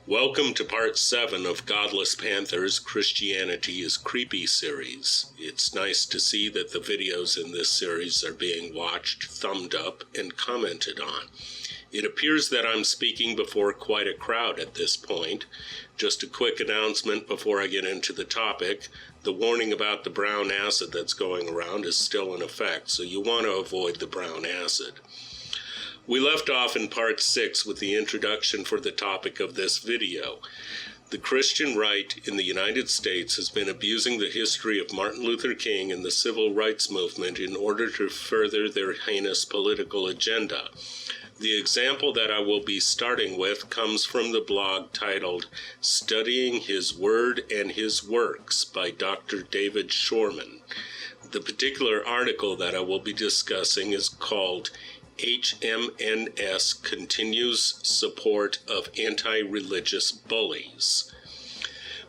Welcome to part 7 of Godless Panther's Christianity is Creepy series. It's nice to see that the videos in this series are being watched, thumbed up, and commented on. It appears that I'm speaking before quite a crowd at this point. Just a quick announcement before I get into the topic. The warning about the brown acid that's going around is still in effect, so you want to avoid the brown acid. We left off in part 6 with the introduction for the topic of this video. The Christian right in the United States has been abusing the history of Martin Luther King and the civil rights movement in order to further their heinous political agenda. The example that I will be starting with comes from the blog titled Studying His Word and His Works by Dr. David Shormann. The particular article that I will be discussing is called HMNS Continues Support of Anti-Religious Bullies.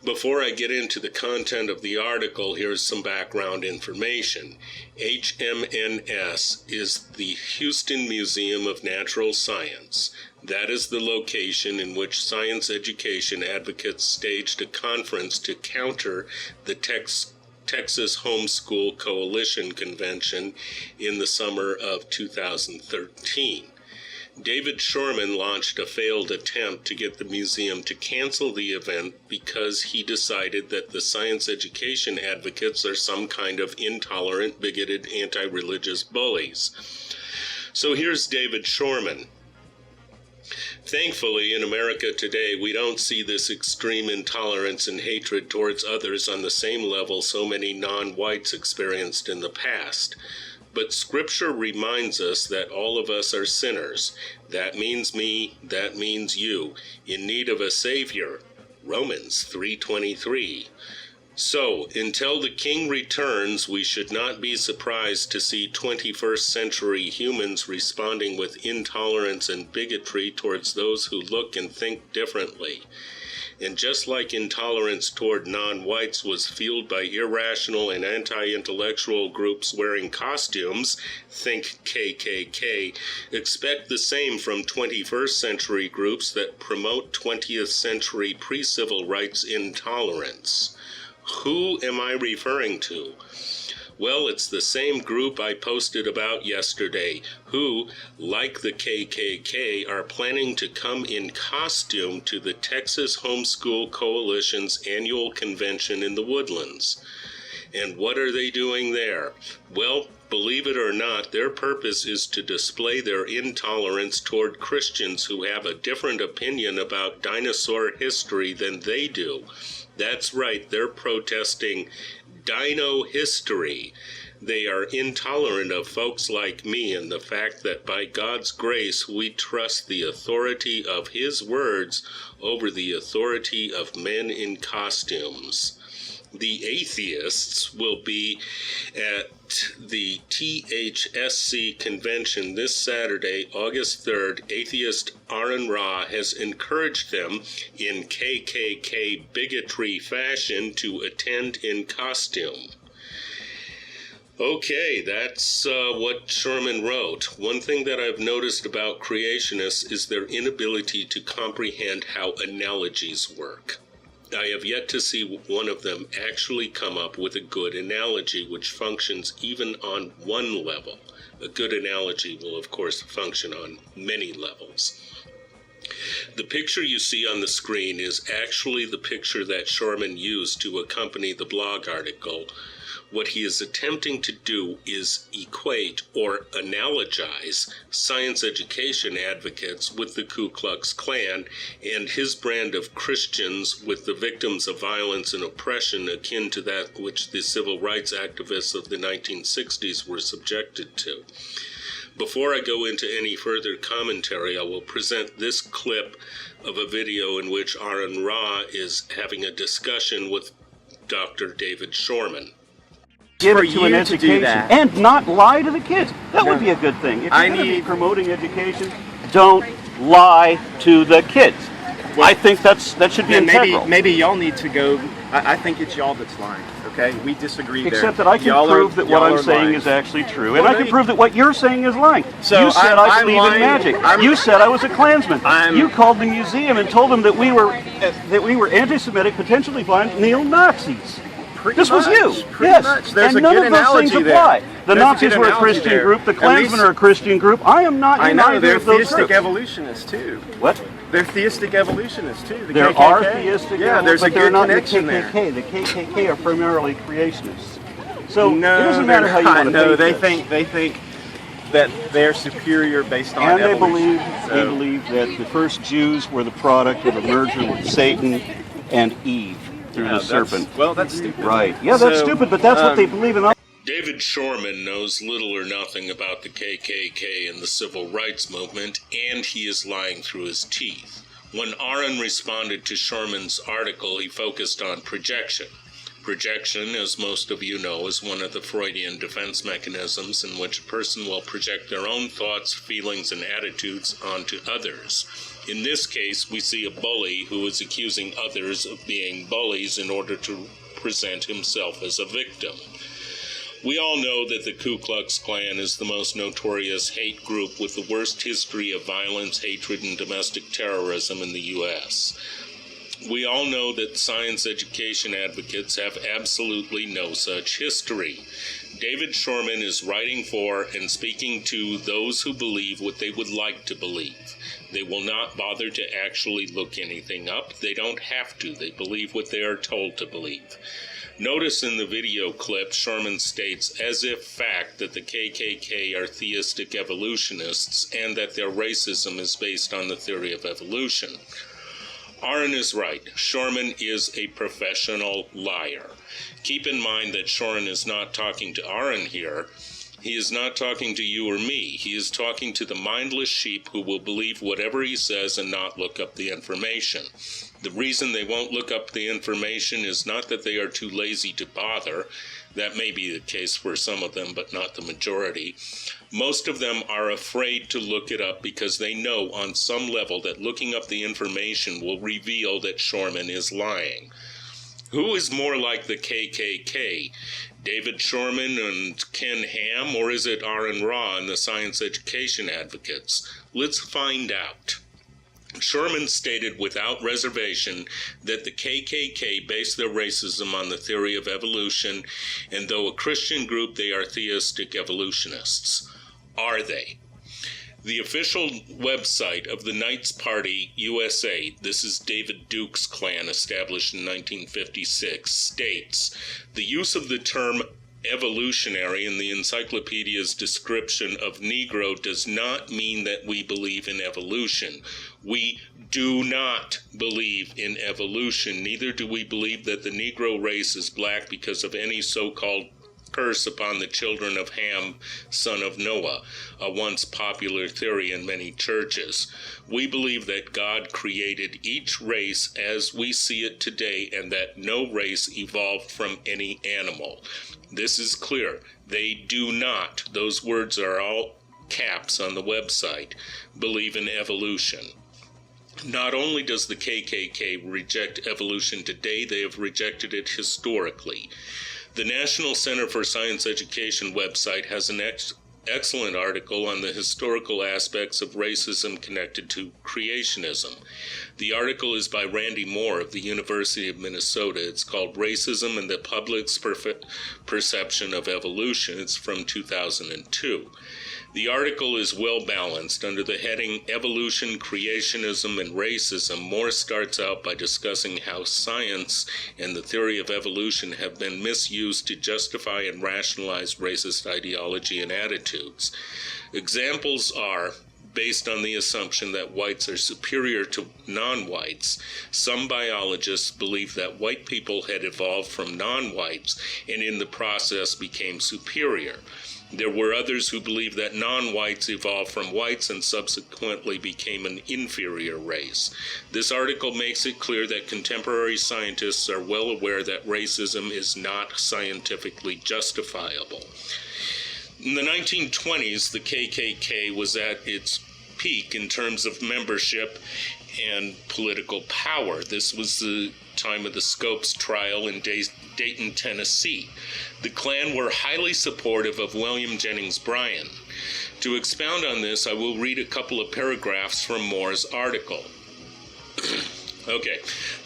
Before I get into the content of the article, here's some background information. HMNS is the Houston Museum of Natural Science. That is the location in which science education advocates staged a conference to counter the Texas Homeschool Coalition Convention in the summer of 2013. David Shormann launched a failed attempt to get the museum to cancel the event because he decided that the science education advocates are some kind of intolerant, bigoted, anti-religious bullies. So here's David Shormann. Thankfully, in America today, we don't see this extreme intolerance and hatred towards others on the same level so many non-whites experienced in the past. But Scripture reminds us that all of us are sinners. That means me, that means you, in need of a Savior. Romans 3:23. So, until the King returns, we should not be surprised to see 21st century humans responding with intolerance and bigotry towards those who look and think differently. And just like intolerance toward non-whites was fueled by irrational and anti-intellectual groups wearing costumes, think KKK, expect the same from 21st century groups that promote 20th century pre-civil rights intolerance. Who am I referring to? Well, it's the same group I posted about yesterday, who, like the KKK, are planning to come in costume to the Texas Homeschool Coalition's annual convention in the Woodlands. And what are they doing there? Well, believe it or not, their purpose is to display their intolerance toward Christians who have a different opinion about dinosaur history than they do. That's right, they're protesting dino history. They are intolerant of folks like me and the fact that by God's grace we trust the authority of His words over the authority of men in costumes. The atheists will be at the THSC convention this Saturday, August 3rd. Atheist Aron Ra has encouraged them in KKK bigotry fashion to attend in costume. Okay, that's what Shormann wrote. One thing that I've noticed about creationists is their inability to comprehend how analogies work. I have yet to see one of them actually come up with a good analogy which functions even on one level. A good analogy will, of course, function on many levels. The picture you see on the screen is actually the picture that Shormann used to accompany the blog article. What he is attempting to do is equate or analogize science education advocates with the Ku Klux Klan and his brand of Christians with the victims of violence and oppression akin to that which the civil rights activists of the 1960s were subjected to. Before I go into any further commentary, I will present this clip of a video in which Aron Ra is having a discussion with Dr. David Shormann. give for it to you an to education do that. and not lie to the kids. That would be a good thing. If you're going to be promoting education, don't lie to the kids. Well, I think that should be then integral. maybe y'all need to go. I think it's y'all that's lying. Okay, we disagree Except there. that I can prove that what I'm saying is actually true, and I can prove that what you're saying is lying. So you said I believe in magic. You said I was a Klansman. You called the museum and told them that we were anti-Semitic, potentially violent neo-Nazis. This was you. Yes. And none of those things apply. The Nazis were a Christian group. The Klansmen are a Christian group. I am not in either of those groups. They're theistic evolutionists too. What? They're theistic evolutionists too. There KKK. are theistic, yeah. There's a good connection there. The KKK are primarily creationists. So it doesn't matter how you want to think. They think that they're superior based on evolution. And they believe that the first Jews were the product of a merger with Satan and Eve through the serpent. Well, that's stupid. Right. Yeah, that's stupid, but that's what they believe in. David Shormann knows little or nothing about the KKK and the civil rights movement, and he is lying through his teeth. When Aron responded to Shormann's article, he focused on projection. Projection, as most of you know, is one of the Freudian defense mechanisms in which a person will project their own thoughts, feelings, and attitudes onto others. In this case, we see a bully who is accusing others of being bullies in order to present himself as a victim. We all know that the Ku Klux Klan is the most notorious hate group with the worst history of violence, hatred, and domestic terrorism in the U.S. We all know that science education advocates have absolutely no such history. David Shormann is writing for and speaking to those who believe what they would like to believe. They will not bother to actually look anything up. They don't have to. They believe what they are told to believe. Notice in the video clip, Shormann states as if fact that the KKK are theistic evolutionists and that their racism is based on the theory of evolution. Aron is right. Shormann is a professional liar. Keep in mind that Shormann is not talking to Aron here. He is not talking to you or me. He is talking to the mindless sheep who will believe whatever he says and not look up the information. The reason they won't look up the information is not that they are too lazy to bother. That may be the case for some of them, but not the majority. Most of them are afraid to look it up because they know on some level that looking up the information will reveal that Shormann is lying. Who is more like the KKK? David Shormann and Ken Ham, or is it Aron Ra and the science education advocates? Let's find out. Shormann stated without reservation that the KKK based their racism on the theory of evolution, and though a Christian group, they are theistic evolutionists. Are they? The official website of the Knights Party USA, this is David Duke's Klan, established in 1956, states, the use of the term evolutionary in the encyclopedia's description of Negro does not mean that we believe in evolution. We do not believe in evolution. Neither do we believe that the Negro race is black because of any so-called curse upon the children of Ham, son of Noah, a once popular theory in many churches. We believe that God created each race as we see it today and that no race evolved from any animal. This is clear. They do not, those words are all caps on the website, believe in evolution. Not only does the KKK reject evolution today, they have rejected it historically. The National Center for Science Education website has an excellent article on the historical aspects of racism connected to creationism. The article is by Randy Moore of the University of Minnesota. It's called Racism and the Public's Perception of Evolution. It's from 2002. The article is well balanced. Under the heading Evolution, Creationism, and Racism, Moore starts out by discussing how science and the theory of evolution have been misused to justify and rationalize racist ideology and attitudes. Examples are based on the assumption that whites are superior to non-whites. Some biologists believe that white people had evolved from non-whites and in the process became superior. There were others who believed that non-whites evolved from whites and subsequently became an inferior race. This article makes it clear that contemporary scientists are well aware that racism is not scientifically justifiable. In the 1920s, the KKK was at its peak in terms of membership and political power. This was the time of the Scopes trial in Dayton, Tennessee. The Klan were highly supportive of William Jennings Bryan. To expound on this, I will read a couple of paragraphs from Moore's article. Okay.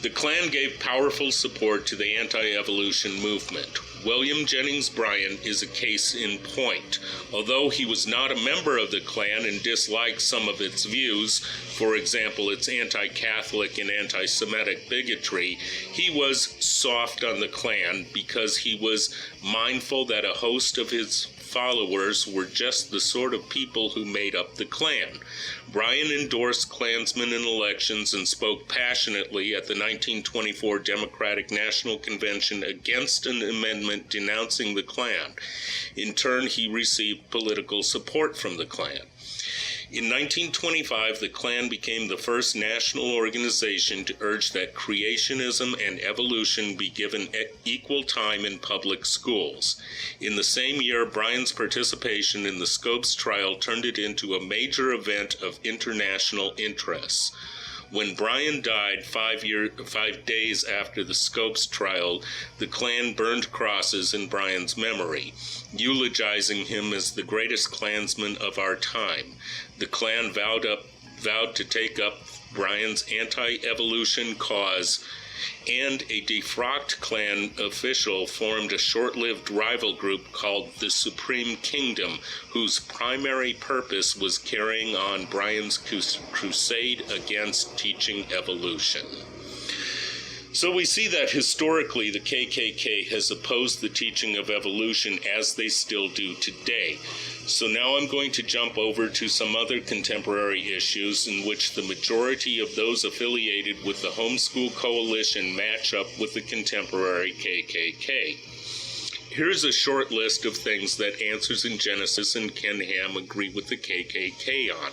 The Klan gave powerful support to the anti-evolution movement. William Jennings Bryan is a case in point. Although he was not a member of the Klan and disliked some of its views, for example, its anti-Catholic and anti-Semitic bigotry, he was soft on the Klan because he was mindful that a host of his followers were just the sort of people who made up the Klan. Bryan endorsed Klansmen in elections and spoke passionately at the 1924 Democratic National Convention against an amendment denouncing the Klan. In turn, he received political support from the Klan. In 1925, the Klan became the first national organization to urge that creationism and evolution be given equal time in public schools. In the same year, Bryan's participation in the Scopes trial turned it into a major event of international interest. When Bryan died 5 days after the Scopes trial, the Klan burned crosses in Bryan's memory, eulogizing him as the greatest Klansman of our time. The Klan vowed to take up Bryan's anti-evolution cause, and a defrocked Klan official formed a short-lived rival group called the Supreme Kingdom, whose primary purpose was carrying on Bryan's crusade against teaching evolution. So we see that historically the KKK has opposed the teaching of evolution as they still do today. So now I'm going to jump over to some other contemporary issues in which the majority of those affiliated with the Homeschool Coalition match up with the contemporary KKK. Here's a short list of things that Answers in Genesis and Ken Ham agree with the KKK on.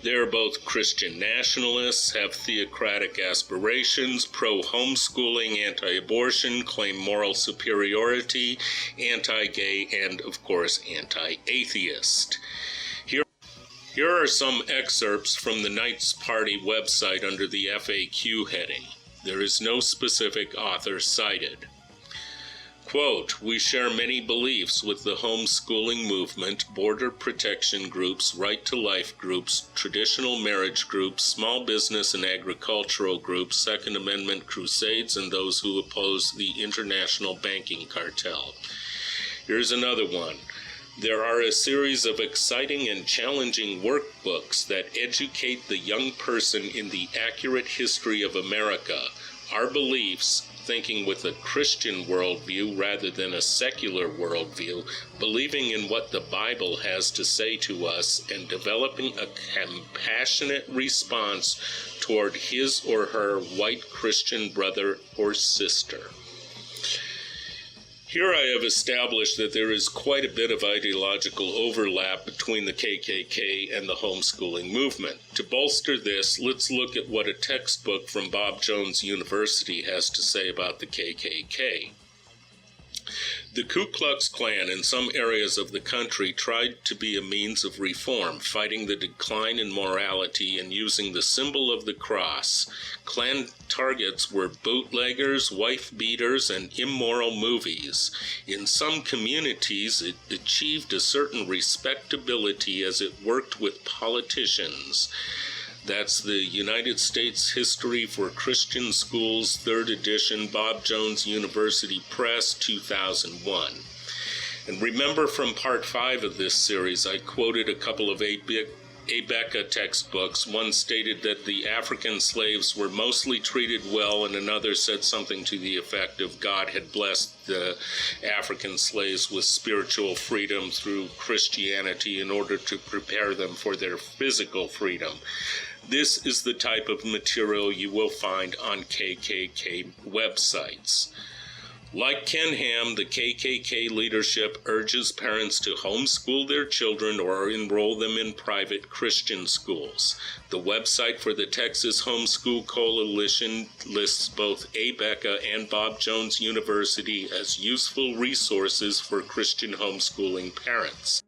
They are both Christian nationalists, have theocratic aspirations, pro-homeschooling, anti-abortion, claim moral superiority, anti-gay, and, of course, anti-atheist. Here are some excerpts from the Knights Party website under the FAQ heading. There is no specific author cited. Quote, we share many beliefs with the homeschooling movement, border protection groups, right-to-life groups, traditional marriage groups, small business and agricultural groups, Second Amendment crusades, and those who oppose the international banking cartel. Here's another one. There are a series of exciting and challenging workbooks that educate the young person in the accurate history of America, our beliefs, thinking with a Christian worldview rather than a secular worldview, believing in what the Bible has to say to us, and developing a compassionate response toward his or her white Christian brother or sister. Here I have established that there is quite a bit of ideological overlap between the KKK and the homeschooling movement. To bolster this, let's look at what a textbook from Bob Jones University has to say about the KKK. The Ku Klux Klan in some areas of the country tried to be a means of reform, fighting the decline in morality and using the symbol of the cross. Klan targets were bootleggers, wife-beaters, and immoral movies. In some communities, it achieved a certain respectability as it worked with politicians. That's the United States History for Christian Schools, 3rd edition, Bob Jones University Press, 2001. And remember from part 5 of this series, I quoted a couple of Abeka textbooks. One stated that the African slaves were mostly treated well, and another said something to the effect of God had blessed the African slaves with spiritual freedom through Christianity in order to prepare them for their physical freedom. This is the type of material you will find on KKK websites. Like Ken Ham, the KKK leadership urges parents to homeschool their children or enroll them in private Christian schools. The website for the Texas Homeschool Coalition lists both ABECA and Bob Jones University as useful resources for Christian homeschooling parents.